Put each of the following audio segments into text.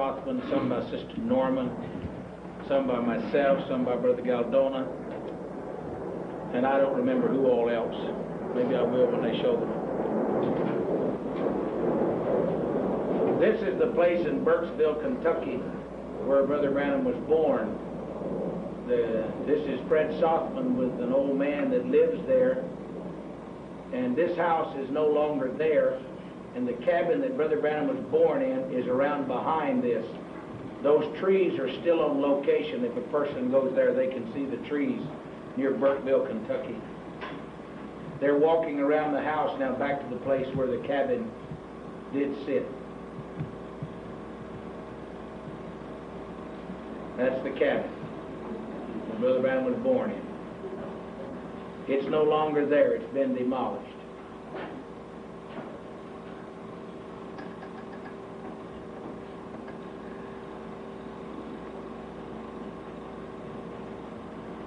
Sothman, some by Sister Norman, some by myself, some by Brother Galdona, and I don't remember who all else. Maybe I will when they show them. This is the place in Burkesville, Kentucky, where Brother Branham was born. This is Fred Sothman with an old man that lives there, and this house is no longer there, and the cabin that Brother Branham was born in is around behind this. Those trees are still on location. If a person goes there, they can see the trees near Burkeville, Kentucky. They're walking around the house now back to the place where the cabin did sit. That's the cabin that Brother Branham was born in. It's no longer there. It's been demolished.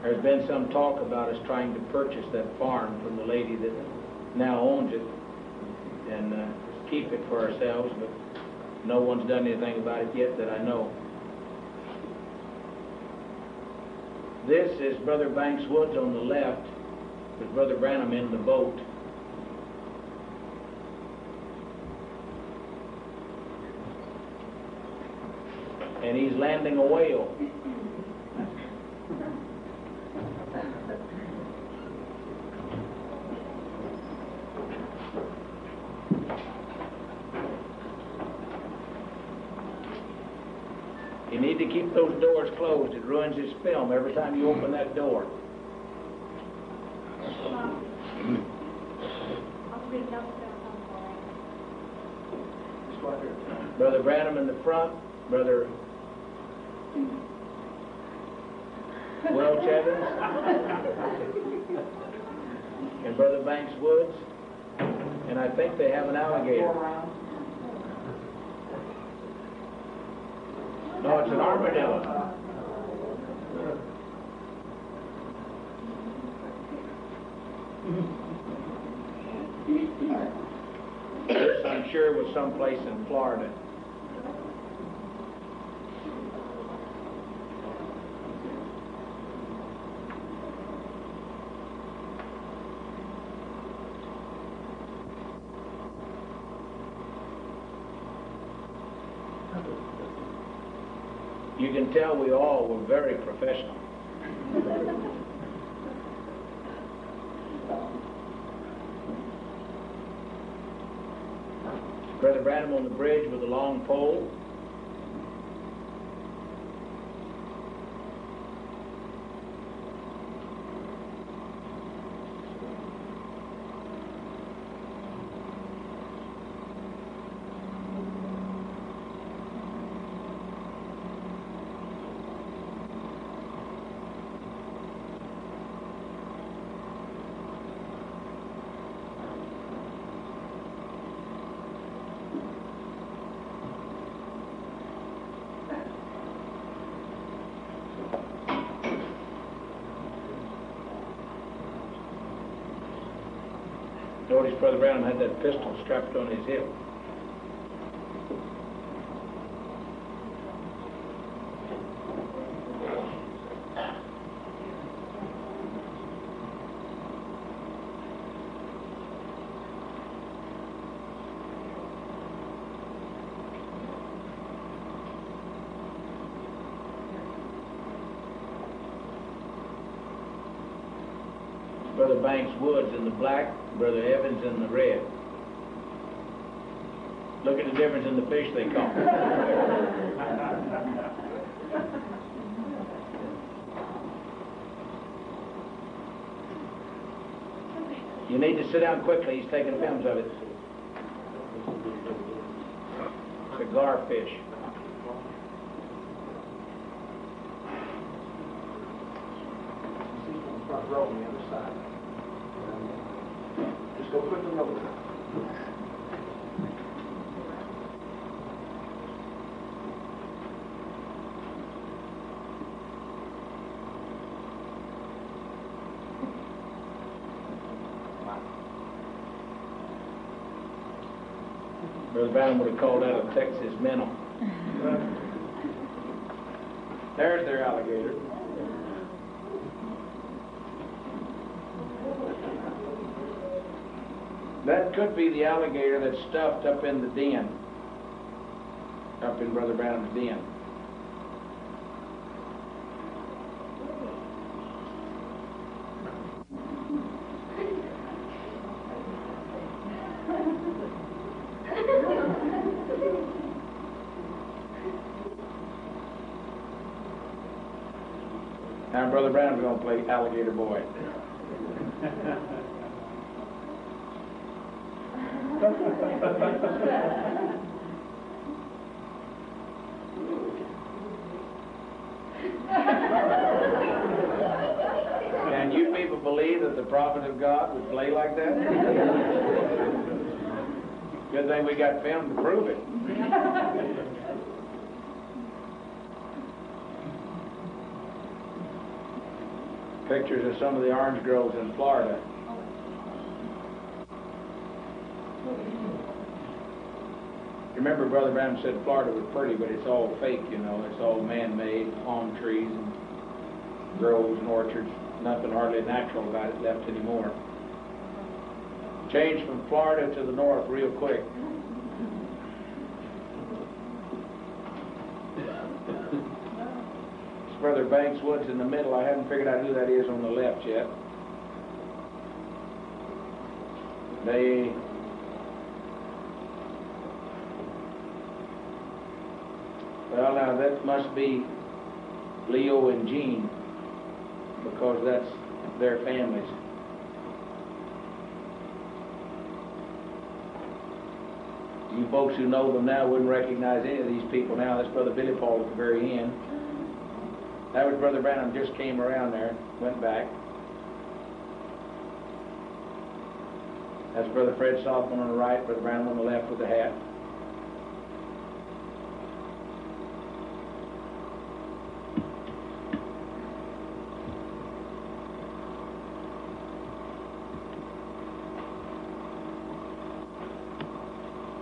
There's been some talk about us trying to purchase that farm from the lady that now owns it and keep it for ourselves, but no one's done anything about it yet that I know. This is Brother Banks Woods on the left, with Brother Branham in the boat. And he's landing a whale. You need to keep those doors closed. It ruins his film every time you open that door. Brother Branham in the front, Brother Welch Evans, and Brother Banks Woods, and I think they have an alligator. No, it's an armadillo. This, I'm sure, was someplace in Florida. You can tell we all were very professional. Brother Branham on the bridge with a long pole. Notice Brother Branham had that pistol strapped on his hip. Brother Banks Woods in the black, Brother Evans in the red. Look at the difference in the fish they caught. You need to sit down quickly. He's taking films of it. Cigar fish. Front row on the other side. Just go quickly over there. Brother Branham would have called that a Texas minnow. There's their alligator. That could be the alligator that's stuffed up in the den, up in Brother Branham's den. Now Brother Branham's going to play alligator boy. Can you people believe that the prophet of God would play like that? Good thing we got film to prove it. Pictures of some of the orange groves in Florida. Remember, Brother Branham said Florida was pretty, but it's all fake, you know. It's all man-made, palm trees and groves and orchards. Nothing hardly natural about it left anymore. Changed from Florida to the north real quick. It's Brother Banks Woods in the middle. I haven't figured out who that is on the left yet. Well, now that must be Leo and Jean, because that's their families. You folks who know them now wouldn't recognize any of these people now. That's Brother Billy Paul at the very end. That was Brother Branham, just came around there, went back. That's Brother Fred Sothmann on the right, Brother Branham on the left with the hat.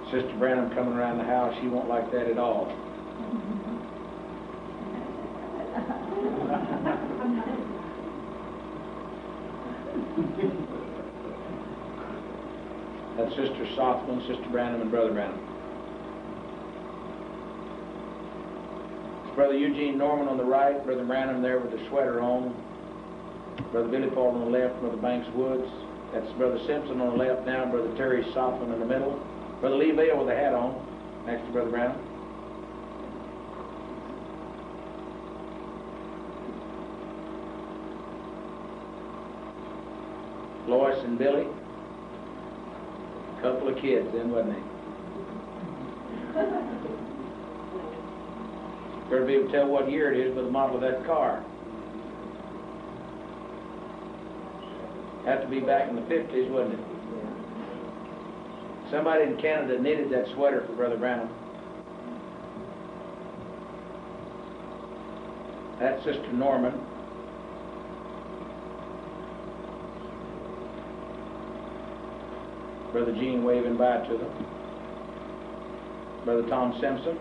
Sister Branham coming around the house, she won't like that at all. That's Sister Sothmann, Sister Branham, and Brother Branham. It's Brother Eugene Norman on the right, Brother Branham there with the sweater on, Brother Billy Paul on the left, Brother Banks Woods. That's Brother Simpson on the left now, Brother Terry Sothmann in the middle. Brother Lee Vale with a hat on, next to Brother Branham. Lois and Billy. A couple of kids then, wasn't they? Better be able to tell what year it is by the model of that car. Had to be back in the 50s, wouldn't it? Somebody in Canada knitted that sweater for Brother Branham. That's Sister Norman. Brother Gene waving bye to them. Brother Tom Simpson.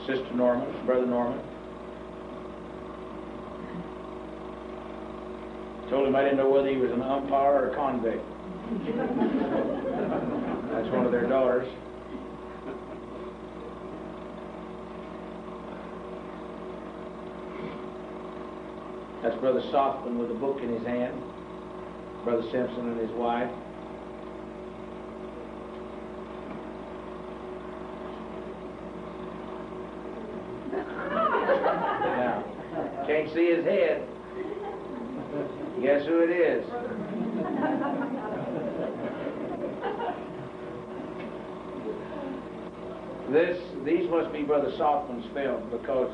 Sister Norman, Brother Norman. Told him I didn't know whether he was an umpire or a convict. That's one of their daughters. That's Brother Sothmann with a book in his hand. Brother Simpson and his wife. Now, can't see his head. Guess who it is? These must be Brother Sothmann's film, because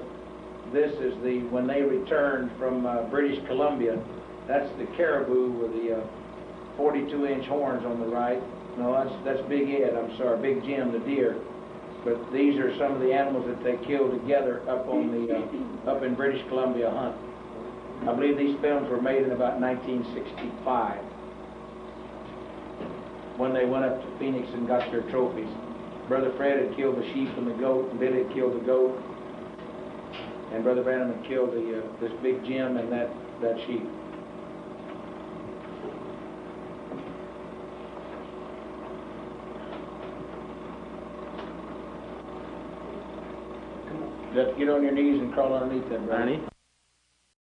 this is when they returned from British Columbia. That's the caribou with the 42-inch horns on the right. No, that's Big Ed, I'm sorry, Big Jim, the deer. But these are some of the animals that they killed together up in British Columbia hunt. I believe these films were made in about 1965, when they went up to Phoenix and got their trophies. Brother Fred had killed the sheep and the goat, and Billy had killed the goat. And Brother Branham had killed this big Jim and that sheep. You have to get on your knees and crawl underneath that, brother. Underneath?